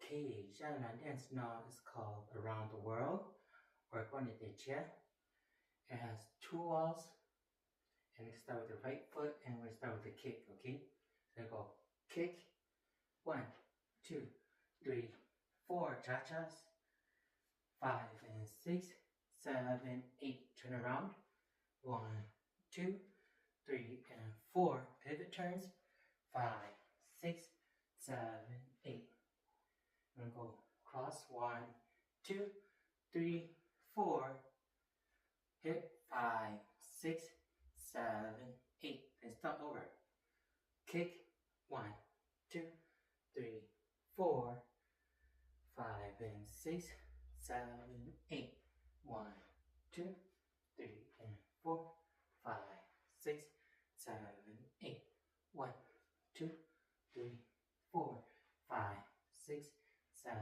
Okay, Tshiab Line Dance now is called Around the World. We're going to the Tshiab. It has 2 walls. And we start with the right foot and we start with the kick, okay? So go kick, 1, 2, 3, 4 cha-chas, 5 and 6, 7, 8, turn around, 1, 2, 3 and 4 pivot turns, 5, 6, 7, 8. And go cross, 1, 2, 3, 4, hit 5, 6, 7, 8, and stop over. Kick, 1, 2, 3, 4, 5 and 6, 7, 8. 1, 2, 3 and 4, 5, 6, 7, 8. 1, 2, 3, 4, 5, 6, 7,